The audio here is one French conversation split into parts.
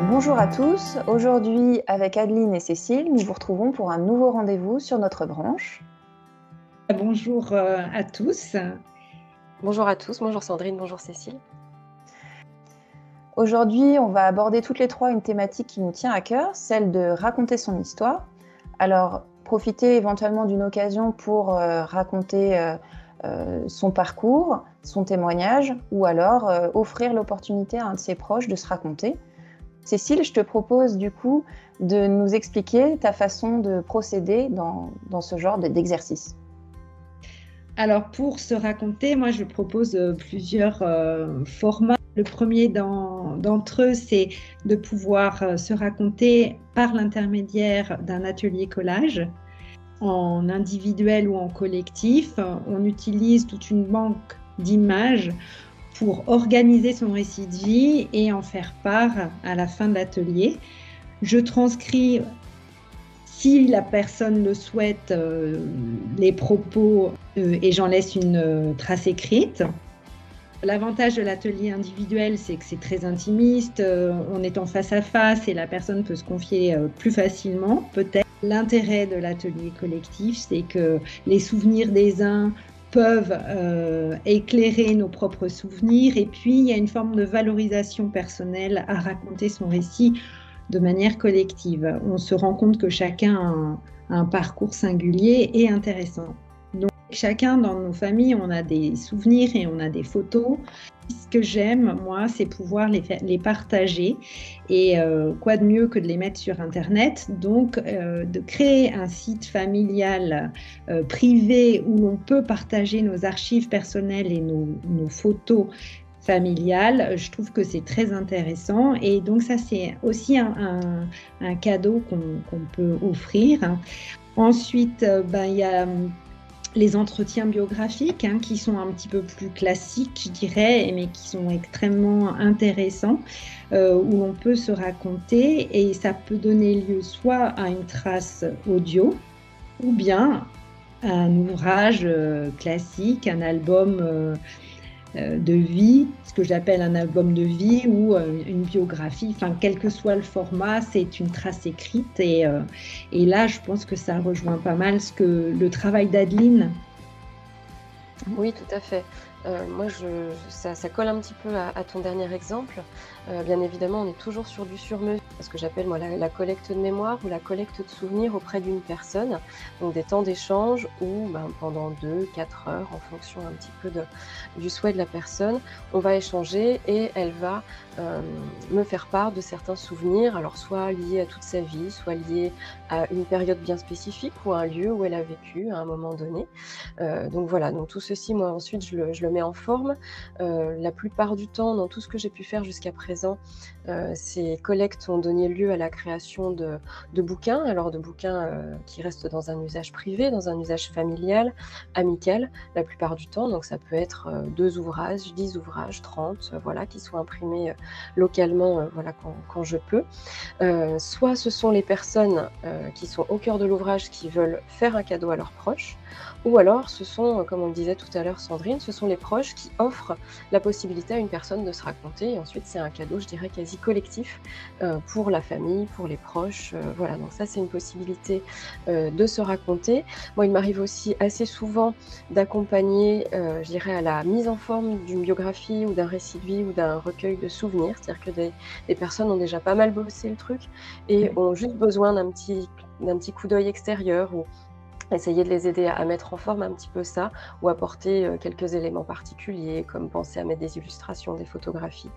Bonjour à tous, aujourd'hui avec Adeline et Cécile, nous vous retrouvons pour un nouveau rendez-vous sur notre branche. Bonjour à tous. Bonjour à tous, bonjour Sandrine, bonjour Cécile. Aujourd'hui, on va aborder toutes les trois une thématique qui nous tient à cœur, celle de raconter son histoire. Alors, profitez éventuellement d'une occasion pour raconter son parcours, son témoignage, ou alors offrir l'opportunité à un de ses proches de se raconter. Cécile, je te propose du coup de nous expliquer ta façon de procéder dans ce genre d'exercice. Alors pour se raconter, moi je propose plusieurs formats. Le premier d'entre eux, c'est de pouvoir se raconter par l'intermédiaire d'un atelier collage, en individuel ou en collectif. On utilise toute une banque d'images pour organiser son récit de vie et en faire part à la fin de l'atelier. Je transcris, si la personne le souhaite, les propos et j'en laisse une trace écrite. L'avantage de l'atelier individuel, c'est que c'est très intimiste, on est en face à face et la personne peut se confier plus facilement, peut-être. L'intérêt de l'atelier collectif, c'est que les souvenirs des uns peuvent éclairer nos propres souvenirs et puis il y a une forme de valorisation personnelle à raconter son récit de manière collective. On se rend compte que chacun a un parcours singulier et intéressant. Donc chacun dans nos familles, on a des souvenirs et on a des photos. Ce que j'aime, moi, c'est pouvoir les partager et quoi de mieux que de les mettre sur Internet. Donc, de créer un site familial privé où l'on peut partager nos archives personnelles et nos photos familiales, je trouve que c'est très intéressant. Et donc, ça, c'est aussi un cadeau qu'on peut offrir. Ensuite, il y a les entretiens biographiques qui sont un petit peu plus classiques, je dirais, mais qui sont extrêmement intéressants, où l'on peut se raconter et ça peut donner lieu soit à une trace audio ou bien à un ouvrage classique, un album de vie, ce que j'appelle un album de vie ou une biographie, enfin quel que soit le format, c'est une trace écrite et là je pense que ça rejoint pas mal le travail d'Adeline. Oui, tout à fait. Moi, ça colle un petit peu à ton dernier exemple. Bien évidemment, on est toujours sur du sur-mesure, ce que j'appelle moi la collecte de mémoire ou la collecte de souvenirs auprès d'une personne. Donc des temps d'échange où pendant 2-4 heures, en fonction un petit peu du souhait de la personne, on va échanger et elle va me faire part de certains souvenirs, alors soit liés à toute sa vie, soit liés à une période bien spécifique ou à un lieu où elle a vécu à un moment donné. Donc voilà, donc tout ceci, moi ensuite je le mets en forme. La plupart du temps, dans tout ce que j'ai pu faire jusqu'à présent, ces collectes ont donné lieu à la création de bouquins, alors de bouquins qui restent dans un usage privé, dans un usage familial, amical, la plupart du temps. Donc ça peut être 2 ouvrages, 10 ouvrages, 30, voilà, qui sont imprimés localement, voilà, quand je peux. Soit ce sont les personnes qui sont au cœur de l'ouvrage qui veulent faire un cadeau à leurs proches, ou alors ce sont, comme on le disait tout à l'heure Sandrine, ce sont les proches qui offrent la possibilité à une personne de se raconter et ensuite c'est un cadeau, je dirais, quasi collectif pour la famille, pour les proches, voilà. Donc ça, c'est une possibilité de se raconter. Moi, il m'arrive aussi assez souvent d'accompagner, je dirais, à la mise en forme d'une biographie ou d'un récit de vie ou d'un recueil de souvenirs. C'est-à-dire que des personnes ont déjà pas mal bossé le truc et ont juste besoin d'un petit coup d'œil extérieur ou essayer de les aider à mettre en forme un petit peu ça ou apporter quelques éléments particuliers comme penser à mettre des illustrations, des photographies.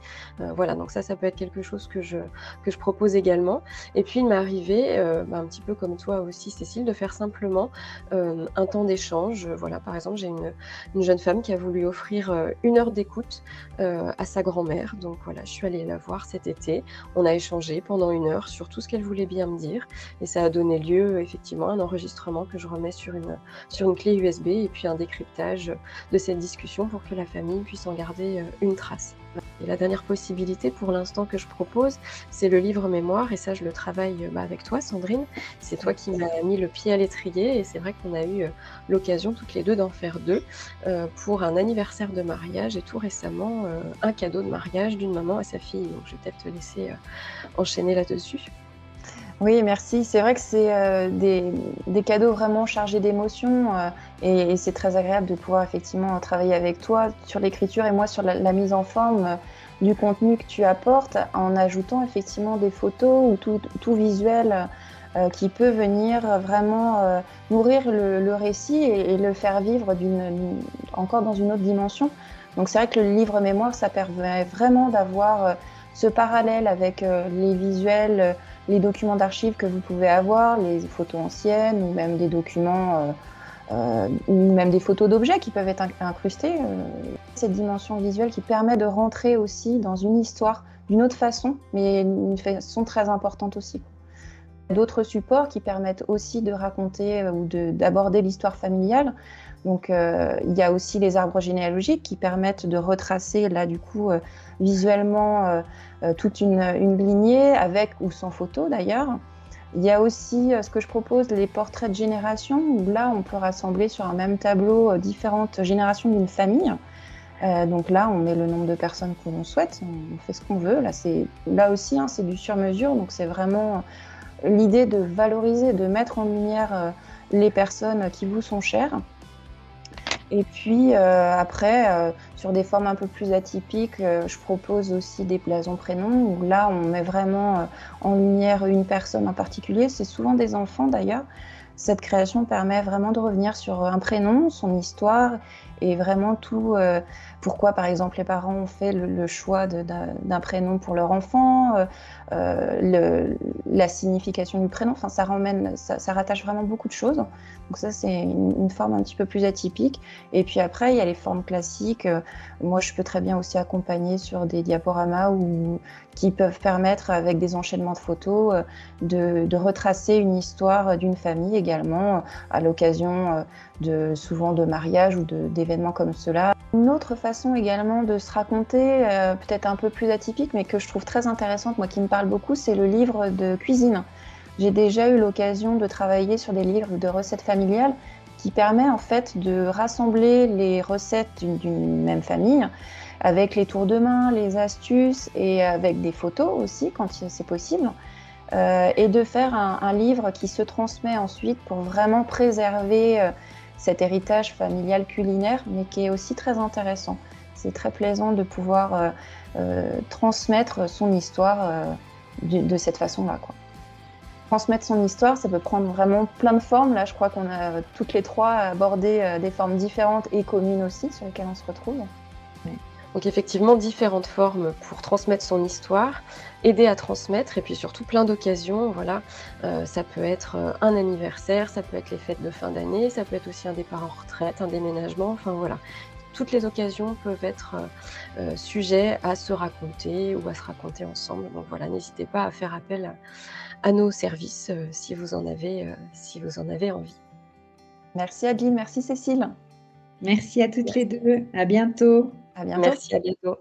Voilà, donc ça peut être quelque chose que je propose également. Et puis il m'est arrivé, un petit peu comme toi aussi Cécile, de faire simplement un temps d'échange. Voilà, par exemple, j'ai une jeune femme qui a voulu offrir 1 heure d'écoute à sa grand-mère. Donc voilà, je suis allée la voir cet été. On a échangé pendant 1 heure sur tout ce qu'elle voulait bien me dire et ça a donné lieu effectivement à un enregistrement que je remets met sur une clé USB et puis un décryptage de cette discussion pour que la famille puisse en garder une trace. Et la dernière possibilité pour l'instant que je propose, c'est le livre mémoire et ça je le travaille avec toi Sandrine. C'est toi qui m'as mis le pied à l'étrier et c'est vrai qu'on a eu l'occasion toutes les deux d'en faire deux pour un anniversaire de mariage et tout récemment un cadeau de mariage d'une maman à sa fille. Donc je vais peut-être te laisser enchaîner là-dessus. Oui, merci. C'est vrai que c'est des cadeaux vraiment chargés d'émotions et c'est très agréable de pouvoir effectivement travailler avec toi sur l'écriture et moi sur la mise en forme du contenu que tu apportes en ajoutant effectivement des photos ou tout visuel qui peut venir vraiment nourrir le récit et le faire vivre encore dans une autre dimension. Donc c'est vrai que le livre mémoire, ça permet vraiment d'avoir ce parallèle avec les visuels, les documents d'archives que vous pouvez avoir, les photos anciennes ou même des documents ou même des photos d'objets qui peuvent être incrustés. Cette dimension visuelle qui permet de rentrer aussi dans une histoire d'une autre façon, mais une façon très importante aussi. D'autres supports qui permettent aussi de raconter ou d'aborder l'histoire familiale. Donc il y a aussi les arbres généalogiques qui permettent de retracer là du coup visuellement toute une lignée avec ou sans photo d'ailleurs. Il y a aussi ce que je propose, les portraits de génération, où là on peut rassembler sur un même tableau différentes générations d'une famille. Donc là on met le nombre de personnes que l'on souhaite, on fait ce qu'on veut. Là aussi hein, c'est du sur-mesure, donc c'est vraiment l'idée de valoriser, de mettre en lumière les personnes qui vous sont chères. Et puis après, sur des formes un peu plus atypiques, je propose aussi des blasons prénoms, où là on met vraiment en lumière une personne en particulier, c'est souvent des enfants d'ailleurs. Cette création permet vraiment de revenir sur un prénom, son histoire et vraiment tout, pourquoi par exemple les parents ont fait le choix d'un prénom pour leur enfant, la signification du prénom, enfin ça rattache vraiment beaucoup de choses. Donc ça c'est une forme un petit peu plus atypique. Et puis après il y a les formes classiques. Moi je peux très bien aussi accompagner sur des diaporamas qui peuvent permettre avec des enchaînements de photos de retracer une histoire d'une famille également à l'occasion souvent de mariage ou d'événements comme cela. Une autre façon également de se raconter, peut-être un peu plus atypique, mais que je trouve très intéressante, moi qui me parle beaucoup, c'est le livre de cuisine. J'ai déjà eu l'occasion de travailler sur des livres de recettes familiales qui permet en fait de rassembler les recettes d'une même famille avec les tours de main, les astuces et avec des photos aussi quand c'est possible. Et de faire un livre qui se transmet ensuite pour vraiment préserver cet héritage familial culinaire, mais qui est aussi très intéressant. C'est très plaisant de pouvoir transmettre son histoire de cette façon-là, quoi. Transmettre son histoire, ça peut prendre vraiment plein de formes. Là, je crois qu'on a toutes les trois abordé des formes différentes et communes aussi, sur lesquelles on se retrouve. Donc effectivement, différentes formes pour transmettre son histoire, aider à transmettre et puis surtout plein d'occasions. Voilà, ça peut être un anniversaire, ça peut être les fêtes de fin d'année, ça peut être aussi un départ en retraite, un déménagement, enfin voilà. Toutes les occasions peuvent être sujets à se raconter ou à se raconter ensemble. Donc voilà, n'hésitez pas à faire appel à nos services si vous en avez envie. Merci Adeline, merci Cécile. Merci à toutes les deux. À bientôt. À bientôt. Merci, à bientôt.